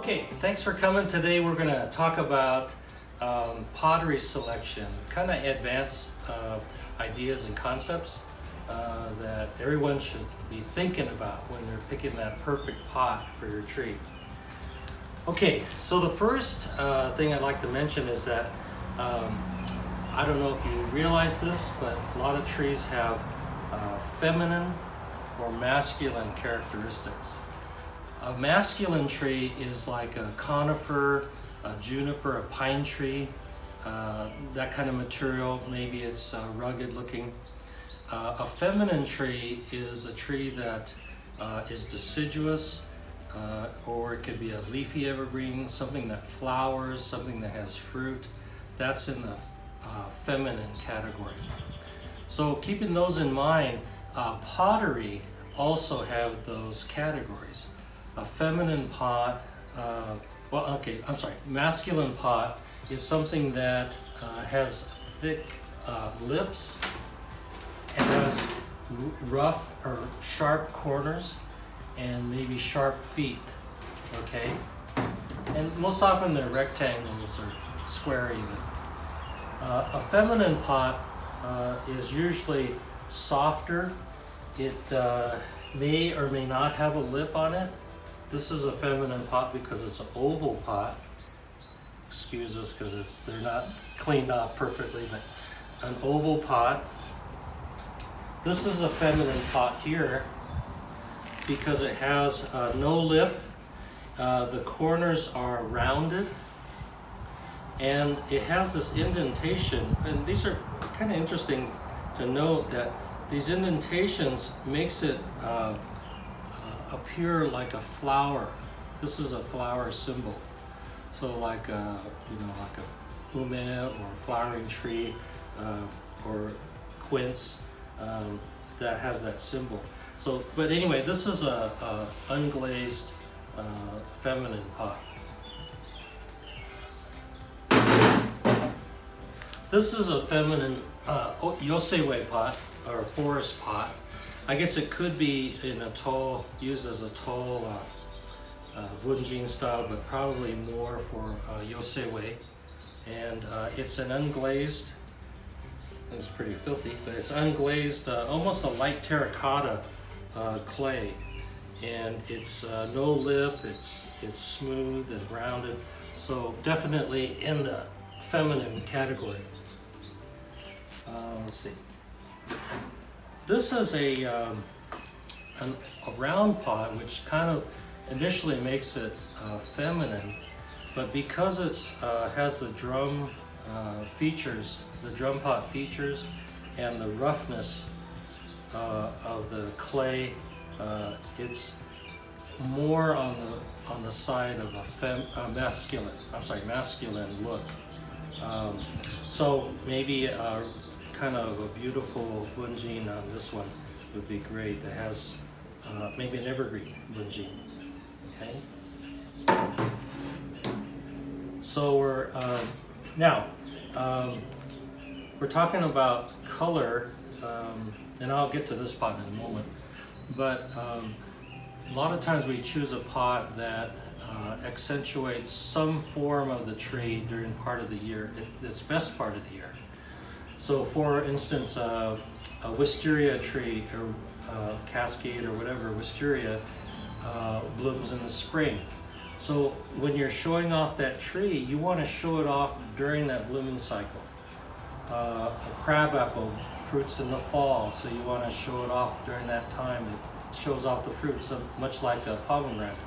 Okay, thanks for coming. Today we're going to talk about pottery selection, kind of advanced ideas and concepts that everyone should be thinking about when they're picking that perfect pot for your tree. Okay, so the first thing I'd like to mention is that I don't know if you realize this, but a lot of trees have feminine or masculine characteristics. A masculine tree is like a conifer, a juniper, a pine tree, that kind of material. Maybe it's rugged looking. A feminine tree is a tree that is deciduous, or it could be a leafy evergreen, something that flowers, something that has fruit. That's in the feminine category. So keeping those in mind, pottery also have those categories. A feminine pot, masculine pot is something that has thick lips and has rough or sharp corners and maybe sharp feet, okay? And most often they're rectangles or square even. A feminine pot is usually softer. It may or may not have a lip on it. This is a feminine pot because it's an oval pot. Excuse us because they're not cleaned off perfectly, but an oval pot. This is a feminine pot here because it has no lip. The corners are rounded and it has this indentation, and these are kind of interesting to note that these indentations makes it appear like a flower. This is a flower symbol. So like a, like a ume or flowering tree or quince that has that symbol. So, but anyway, this is a unglazed feminine pot. This is a feminine yosei pot or forest pot. I guess it could be in a tall, used as a tall bunjin style, but probably more for yosei. And it's an unglazed, it's pretty filthy, but it's unglazed, almost a light terracotta clay. And it's no lip, it's smooth and rounded. So definitely in the feminine category. Let's see. This is a round pot, which kind of initially makes it feminine, but because it has the drum features, the drum pot features, and the roughness of the clay, it's more on the side of a masculine look. So maybe kind of a beautiful bunjin on this one would be great. It has maybe an evergreen bunjin. Okay. So we're now we're talking about color, and I'll get to this pot in a moment. But a lot of times we choose a pot that accentuates some form of the tree during part of the year, its best part of the year. So for instance, a wisteria tree or cascade or whatever, wisteria blooms in the spring. So when you're showing off that tree, you want to show it off during that blooming cycle. A crabapple fruits in the fall, so you want to show it off during that time. It shows off the fruit, so much like a pomegranate.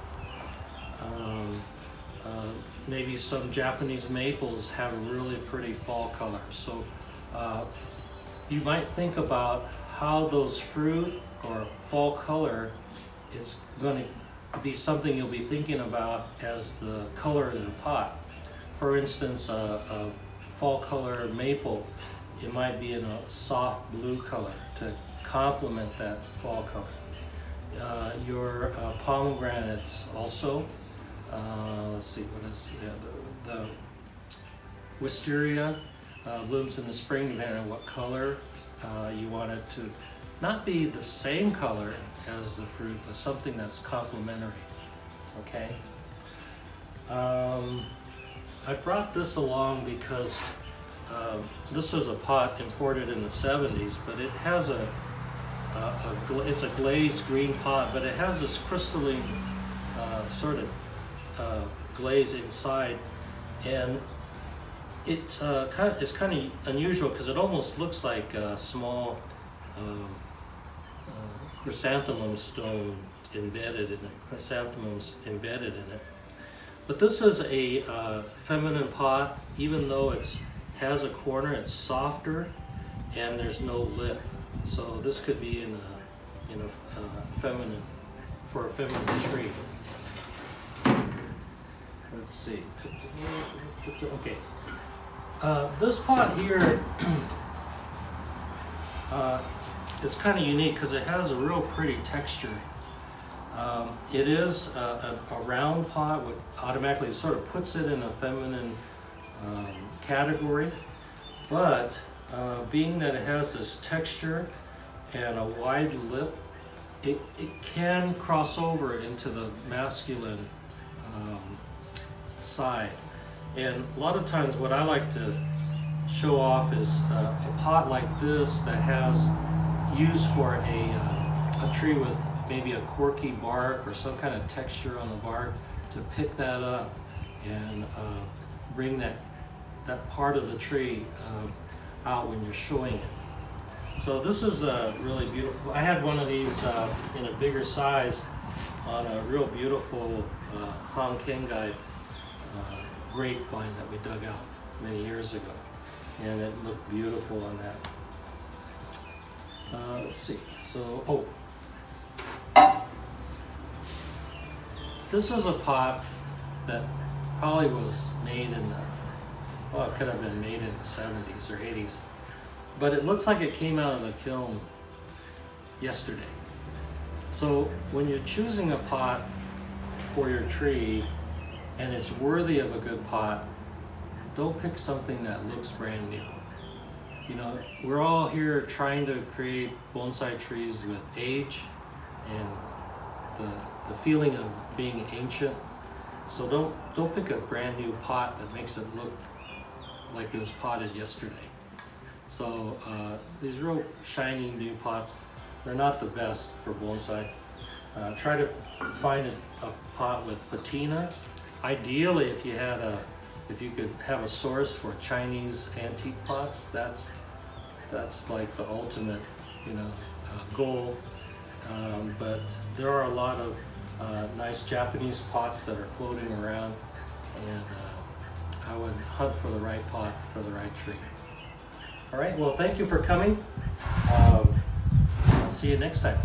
Maybe some Japanese maples have a really pretty fall color. So you might think about how those fruit or fall color is going to be something you'll be thinking about as the color of the pot. For instance, a fall color maple, it might be in a soft blue color to complement that fall color. Your pomegranates also, let's see, what is the wisteria blooms in the spring, depending on what color you want it to not be the same color as the fruit, but something that's complementary. Okay. I brought this along because this was a pot imported in the 70s, but it has it's a glazed green pot, but it has this crystalline sort of glaze inside, and it is kind of unusual because it almost looks like a small chrysanthemum stone embedded in it, chrysanthemums embedded in it. But this is a feminine pot. Even though it has a corner, it's softer and there's no lip. So this could be in a feminine, for a feminine tree. Let's see. Okay. This pot here is kind of unique because it has a real pretty texture. It is a round pot, which automatically sort of puts it in a feminine category, but being that it has this texture and a wide lip, it can cross over into the masculine side. And a lot of times what I like to show off is a pot like this that has used for a tree with maybe a corky bark or some kind of texture on the bark, to pick that up and bring that part of the tree out when you're showing it. So this is really beautiful. I had one of these in a bigger size on a real beautiful Hong Kengai grapevine that we dug out many years ago, and it looked beautiful on that. Let's see. So, this is a pot that probably was made in the, it could have been made in the 70s or 80s, but it looks like it came out of the kiln yesterday. So when you're choosing a pot for your tree and it's worthy of a good pot, don't pick something that looks brand new. You know, we're all here trying to create bonsai trees with age and the feeling of being ancient. So don't pick a brand new pot that makes it look like it was potted yesterday. So these real shiny new pots, they're not the best for bonsai. Try to find a pot with patina. Ideally, if you could have a source for Chinese antique pots, that's like the ultimate, goal. But there are a lot of nice Japanese pots that are floating around, and I would hunt for the right pot for the right tree. All right, well, thank you for coming. I'll see you next time.